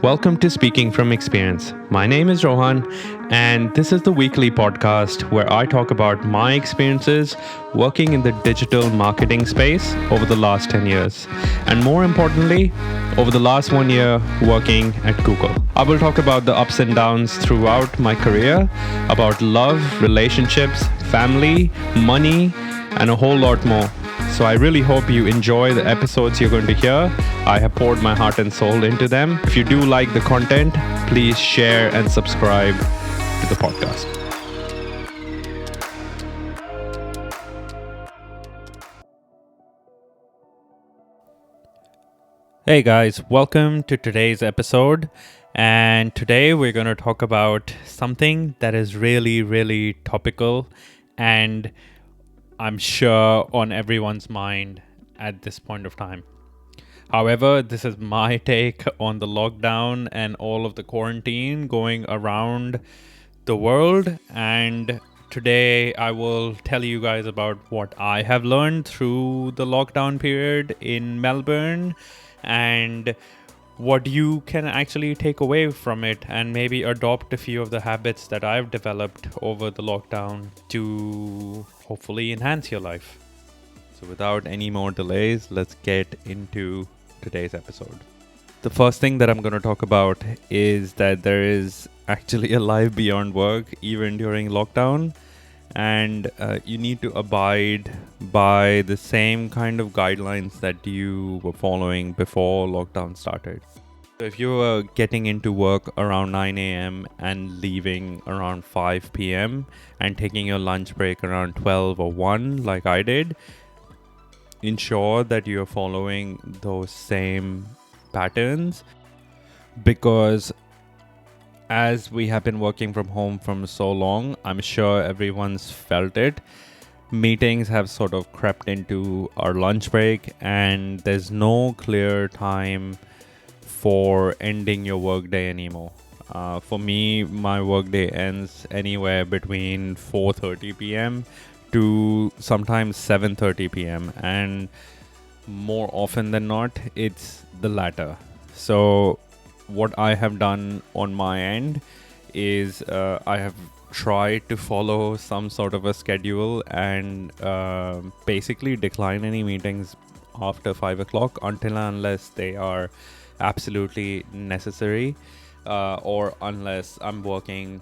Welcome to Speaking from Experience. My name is Rohan, and this is the weekly podcast where I talk about my experiences working in the digital marketing space over the last 10 years, and more importantly, over the last 1 year working at Google. I will talk about the ups and downs throughout my career, about love, relationships, family, money, and a whole lot more. So I really hope you enjoy the episodes you're going to hear. I have poured my heart and soul into them. If you do like the content, please share and subscribe to the podcast. Hey guys, welcome to today's episode. And today we're going to talk about something that is really topical and I'm sure on everyone's mind at this point of time. However, this is my take on the lockdown and all of the quarantine going around the world. And today I will tell you guys about what I have learned through the lockdown period in Melbourne and what you can actually take away from it and maybe adopt a few of the habits that I've developed over the lockdown to hopefully enhance your life. So without any more delays, let's get into today's episode. The first thing that I'm going to talk about is that there is actually a life beyond work even during lockdown, and you need to abide by the same kind of guidelines that you were following before lockdown started. So if you were getting into work around 9 a.m. and leaving around 5 p.m. and taking your lunch break around 12 or 1 like I did, ensure that you're following those same patterns, because as we have been working from home for so long, I'm sure everyone's felt it. Meetings have sort of crept into our lunch break and there's no clear time for ending your workday anymore. For me, my workday ends anywhere between 4:30 p.m. to sometimes 7:30 p.m. and more often than not, it's the latter. So what I have done on my end is I have tried to follow some sort of a schedule and basically decline any meetings after 5 o'clock until and unless they are absolutely necessary or unless I'm working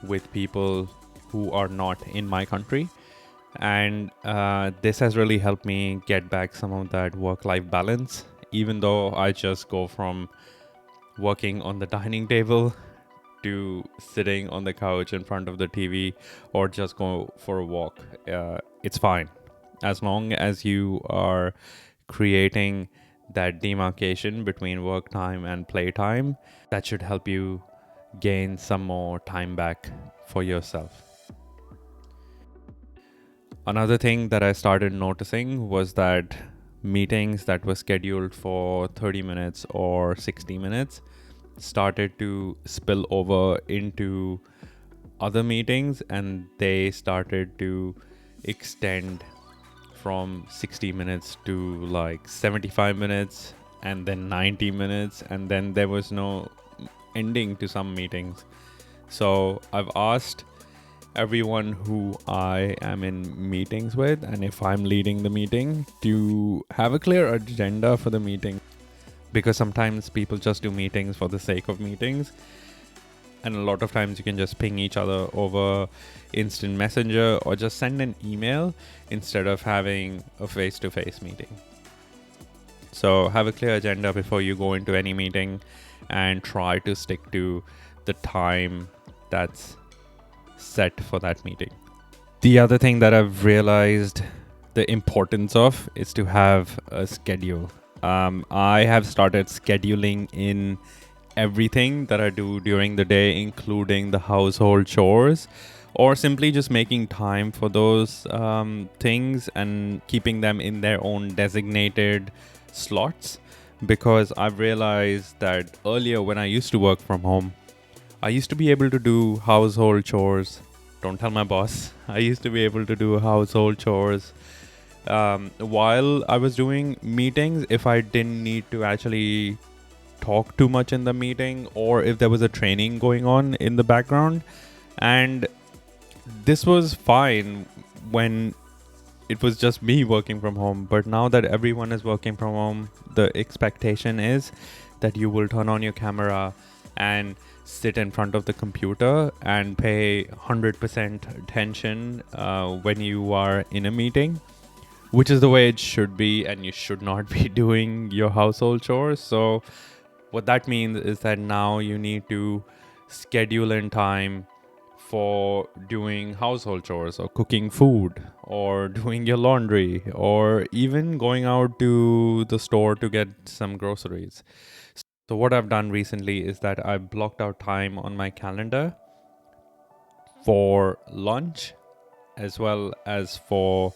with people who are not in my country. And this has really helped me get back some of that work-life balance, even though I just go from working on the dining table to sitting on the couch in front of the TV or just go for a walk. It's fine as long as you are creating that demarcation between work time and play time. That should help you gain some more time back for yourself. Another thing that I started noticing was that meetings that were scheduled for 30 minutes or 60 minutes started to spill over into other meetings, and they started to extend from 60 minutes to like 75 minutes and then 90 minutes, and then there was no ending to some meetings. So I've asked everyone who I am in meetings with, and if I'm leading the meeting, to have a clear agenda for the meeting, because sometimes people just do meetings for the sake of meetings, and a lot of times you can just ping each other over instant messenger or just send an email instead of having a face-to-face meeting. So have a clear agenda before you go into any meeting and try to stick to the time that's set for that meeting. The other thing that I've realized the importance of is to have a schedule. I have started scheduling in everything that I do during the day, including the household chores, or simply just making time for those things and keeping them in their own designated slots. Because I've realized that earlier when I used to work from home, I used to be able to do household chores. Don't tell my boss. I used to be able to do household chores while I was doing meetings if I didn't need to actually talk too much in the meeting, or if there was a training going on in the background. And this was fine when it was just me working from home. But now that everyone is working from home, the expectation is that you will turn on your camera and sit in front of the computer and pay 100% attention when you are in a meeting, which is the way it should be, and you should not be doing your household chores. So what that means is that now you need to schedule in time for doing household chores or cooking food or doing your laundry or even going out to the store to get some groceries. So what I've done recently is that I've blocked out time on my calendar for lunch as well as for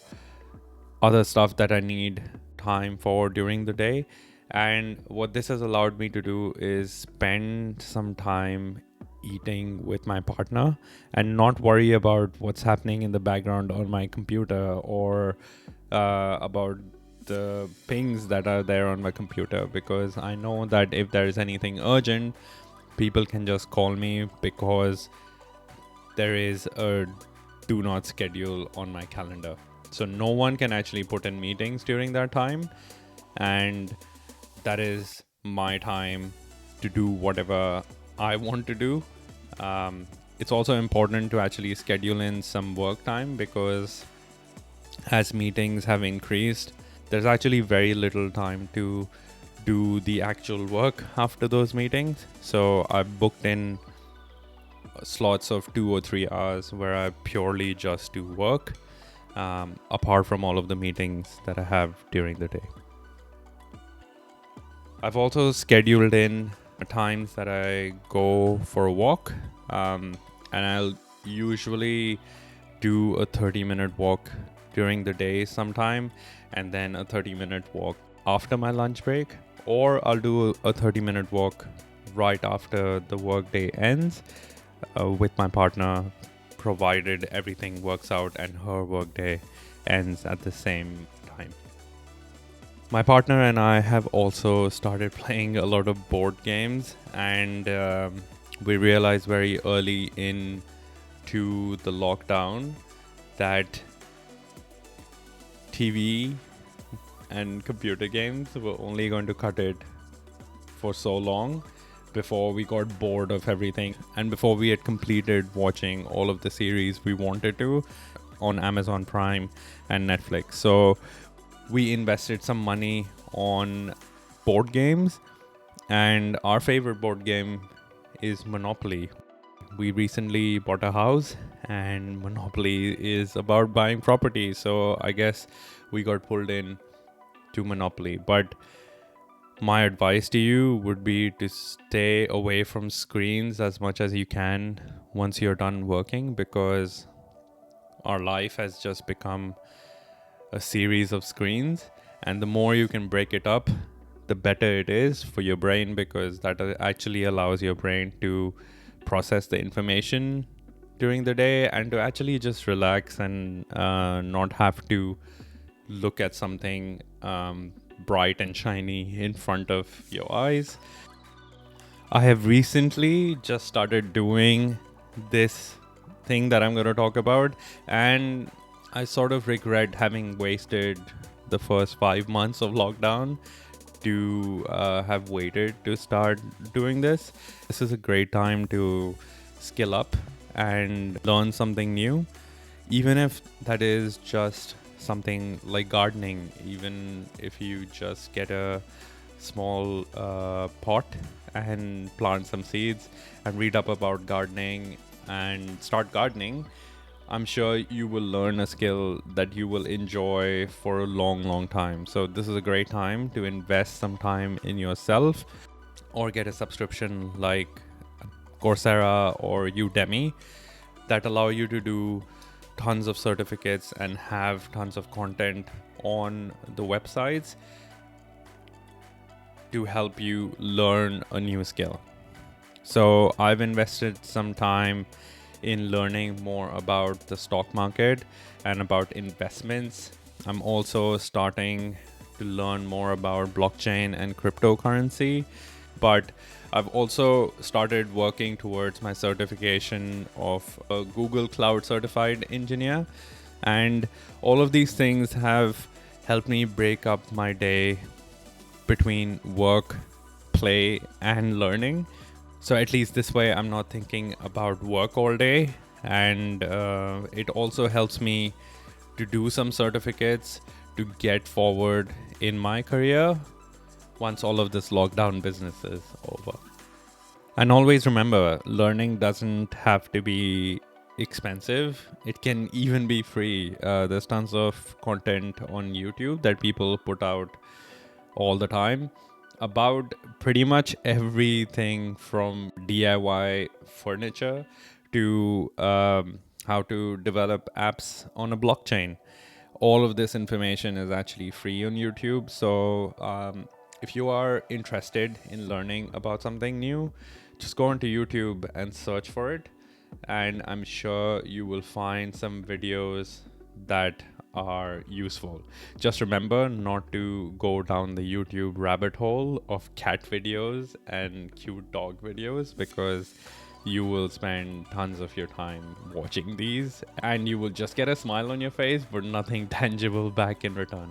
other stuff that I need time for during the day. And what this has allowed me to do is spend some time eating with my partner and not worry about what's happening in the background on my computer or about the pings that are there on my computer, because I know that if there is anything urgent, people can just call me because there is a do not schedule on my calendar. So no one can actually put in meetings during that time. And that is my time to do whatever I want to do. It's also important to actually schedule in some work time, because as meetings have increased, there's actually very little time to do the actual work after those meetings. So I've booked in slots of 2 or 3 hours where I purely just do work, apart from all of the meetings that I have during the day. I've also scheduled in times that I go for a walk, and I'll usually do a 30-minute walk during the day sometime, and then a 30-minute walk after my lunch break, or I'll do a 30-minute walk right after the workday ends with my partner, provided everything works out and her workday ends at the same time. My partner and I have also started playing a lot of board games, and we realized very early into the lockdown that TV and computer games were only going to cut it for so long before we got bored of everything and before we had completed watching all of the series we wanted to on Amazon Prime and Netflix. So we invested some money on board games, and our favorite board game is Monopoly. We recently bought a house, and Monopoly is about buying property. So I guess we got pulled in to Monopoly. But my advice to you would be to stay away from screens as much as you can once you're done working, because our life has just become a series of screens, and the more you can break it up, the better it is for your brain, because that actually allows your brain to process the information during the day and to actually just relax and not have to look at something bright and shiny in front of your eyes. I have recently just started doing this thing that I'm going to talk about, and I sort of regret having wasted the first 5 months of lockdown to have waited to start doing this. This is a great time to skill up and learn something new, even if that is just something like gardening. Even if you just get a small pot and plant some seeds and read up about gardening and start gardening, I'm sure you will learn a skill that you will enjoy for a long, long time. So this is a great time to invest some time in yourself, or get a subscription like Coursera or Udemy that allow you to do tons of certificates and have tons of content on the websites to help you learn a new skill. So I've invested some time in learning more about the stock market and about investments. I'm also starting to learn more about blockchain and cryptocurrency. But I've also started working towards my certification of a Google Cloud certified engineer. And all of these things have helped me break up my day between work, play, and learning. So at least this way, I'm not thinking about work all day. And it also helps me to do some certificates to get forward in my career once all of this lockdown business is over. And always remember, learning doesn't have to be expensive. It can even be free. There's tons of content on YouTube that people put out all the time about pretty much everything from DIY furniture to how to develop apps on a blockchain. All of this information is actually free on YouTube. So if you are interested in learning about something new, just go onto YouTube and search for it. And I'm sure you will find some videos that are useful. Just remember not to go down the YouTube rabbit hole of cat videos and cute dog videos, because you will spend tons of your time watching these and you will just get a smile on your face but nothing tangible back in return.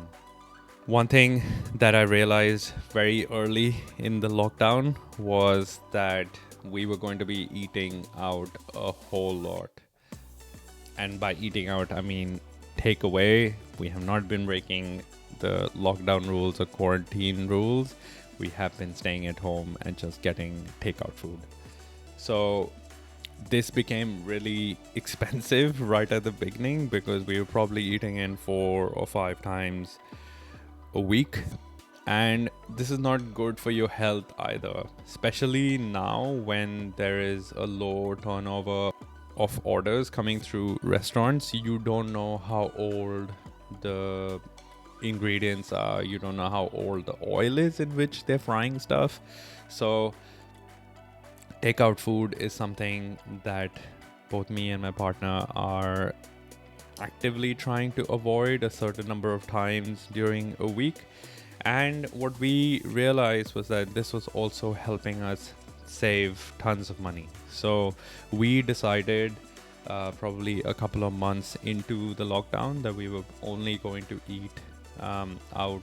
One thing that I realized very early in the lockdown was that we were going to be eating out a whole lot. And by eating out, I mean takeaway. We have not been breaking the lockdown rules or quarantine rules. We have been staying at home and just getting takeout food. So this became really expensive right at the beginning because we were probably eating in 4 or 5 times a week. And this is not good for your health either, especially now when there is a low turnover of orders coming through restaurants. You don't know how old the ingredients are, you don't know how old the oil is in which they're frying stuff. So takeout food is something that both me and my partner are actively trying to avoid a certain number of times during a week. And what we realized was that this was also helping us save tons of money. So we decided probably a couple of months into the lockdown that we were only going to eat out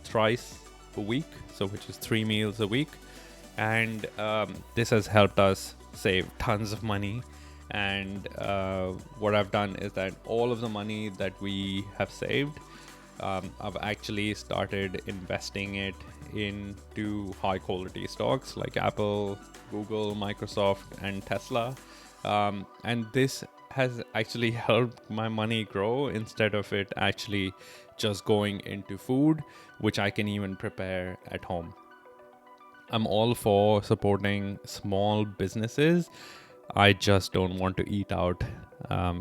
thrice a week, so which is 3 meals a week. And this has helped us save tons of money. And what I've done is that all of the money that we have saved, I've actually started investing it into high quality stocks like Apple, Google, Microsoft, and Tesla. And this has actually helped my money grow instead of it actually just going into food, which I can even prepare at home. I'm all for supporting small businesses. I just don't want to eat out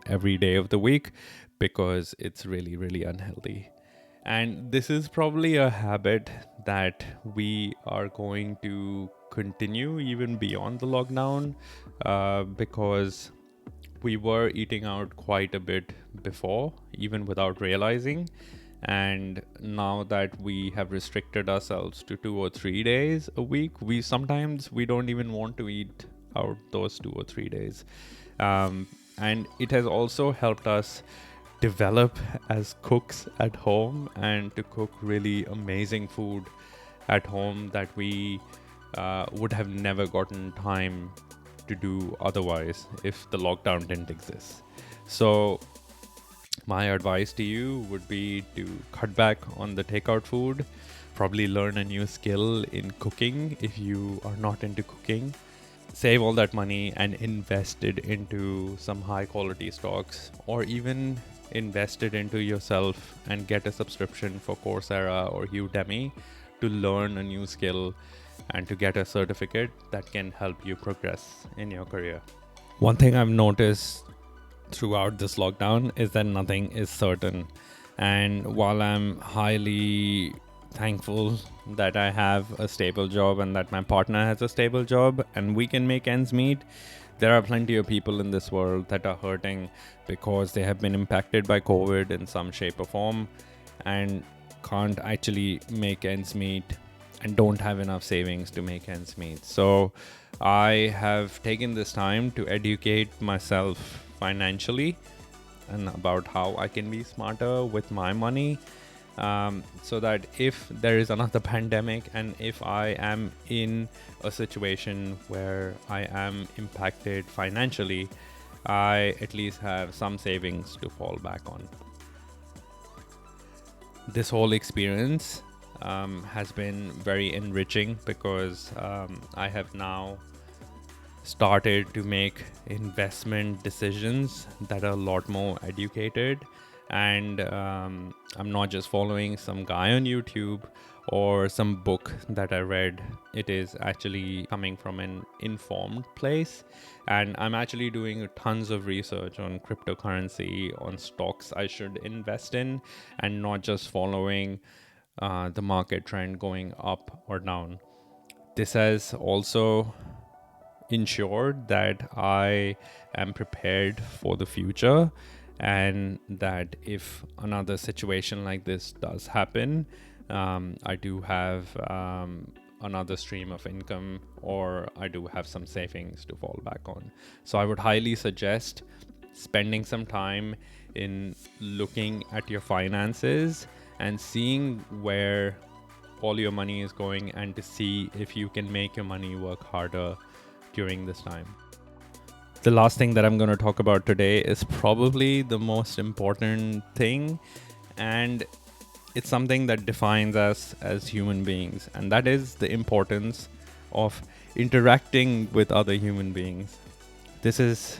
every day of the week because it's really, really unhealthy. And this is probably a habit that we are going to continue even beyond the lockdown because we were eating out quite a bit before, even without realizing. And now that we have restricted ourselves to 2 or 3 days a week, we don't even want to eat out those 2 or 3 days. And it has also helped us develop as cooks at home and to cook really amazing food at home that we would have never gotten time to do otherwise if the lockdown didn't exist. So my advice to you would be to cut back on the takeout food, probably learn a new skill in cooking if you are not into cooking. Save all that money and invest it into some high quality stocks, or even invest it into yourself and get a subscription for Coursera or Udemy to learn a new skill and to get a certificate that can help you progress in your career. One thing I've noticed throughout this lockdown is that nothing is certain. And while I'm highly thankful that I have a stable job and that my partner has a stable job and we can make ends meet, there are plenty of people in this world that are hurting because they have been impacted by COVID in some shape or form and can't actually make ends meet and don't have enough savings to make ends meet. So I have taken this time to educate myself financially and about how I can be smarter with my money, so that if there is another pandemic and if I am in a situation where I am impacted financially, I at least have some savings to fall back on. This whole experience has been very enriching because I have now started to make investment decisions that are a lot more educated, and I'm not just following some guy on YouTube or some book that I read. It is actually coming from an informed place, and I'm actually doing tons of research on cryptocurrency, on stocks I should invest in, and not just following the market trend going up or down. This has also ensured that I am prepared for the future, and that if another situation like this does happen, I do have another stream of income, or I do have some savings to fall back on. So I would highly suggest spending some time in looking at your finances and seeing where all your money is going, and to see if you can make your money work harder during this time. The last thing that I'm going to talk about today is probably the most important thing, and it's something that defines us as human beings, and that is the importance of interacting with other human beings. This is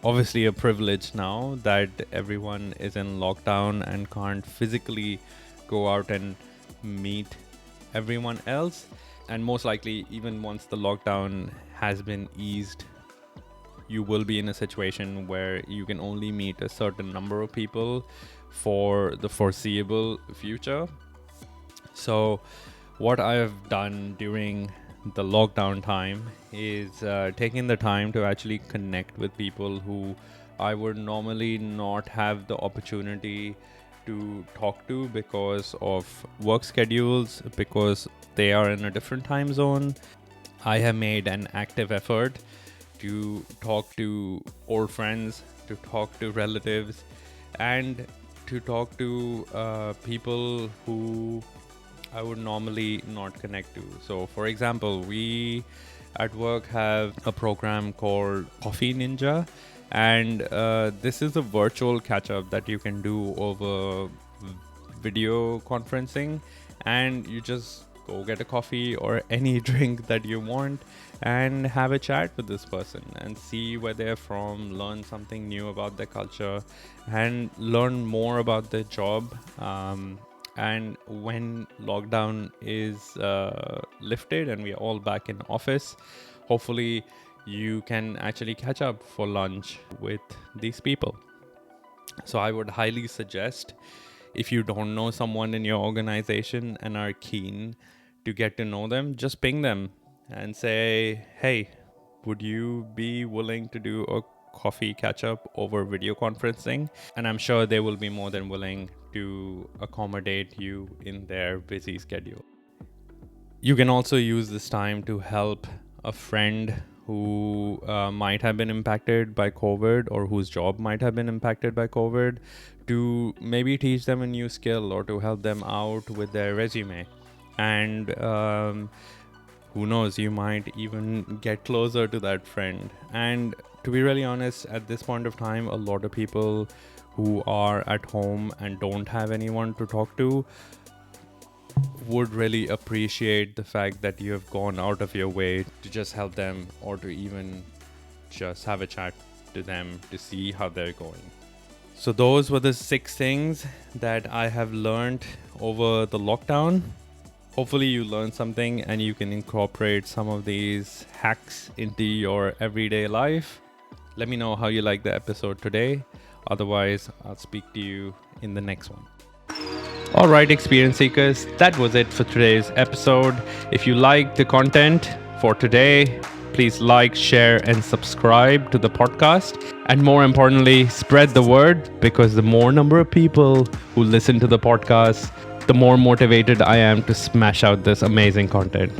obviously a privilege now that everyone is in lockdown and can't physically go out and meet everyone else. And most likely, even once the lockdown has been eased, you will be in a situation where you can only meet a certain number of people for the foreseeable future. So what I have done during the lockdown time is taking the time to actually connect with people who I would normally not have the opportunity to talk to because of work schedules, because they are in a different time zone. I have made an active effort to talk to old friends, to talk to relatives, and to talk to people who I would normally not connect to. So, for example, we at work have a program called Coffee Ninja, and this is a virtual catch-up that you can do over video conferencing, and you just go get a coffee or any drink that you want and have a chat with this person and see where they're from, learn something new about their culture, and learn more about their job. And when lockdown is lifted and we are all back in office, hopefully you can actually catch up for lunch with these people. So I would highly suggest, if you don't know someone in your organization and are keen to get to know them, just ping them and say, hey, would you be willing to do a coffee catch up over video conferencing? And I'm sure they will be more than willing to accommodate you in their busy schedule. You can also use this time to help a friend who might have been impacted by COVID, or whose job might have been impacted by COVID, to maybe teach them a new skill or to help them out with their resume. And who knows, you might even get closer to that friend. And to be really honest, at this point of time, a lot of people who are at home and don't have anyone to talk to would really appreciate the fact that you have gone out of your way to just help them, or to even just have a chat to them to see how they're going. So those were the 6 things that I have learned over the lockdown. Hopefully you learned something and you can incorporate some of these hacks into your everyday life. Let me know how you like the episode today. Otherwise, I'll speak to you in the next one. All right, experience seekers, that was it for today's episode. If you like the content for today, please like, share, and subscribe to the podcast. And more importantly, spread the word, because the more number of people who listen to the podcast, the more motivated I am to smash out this amazing content.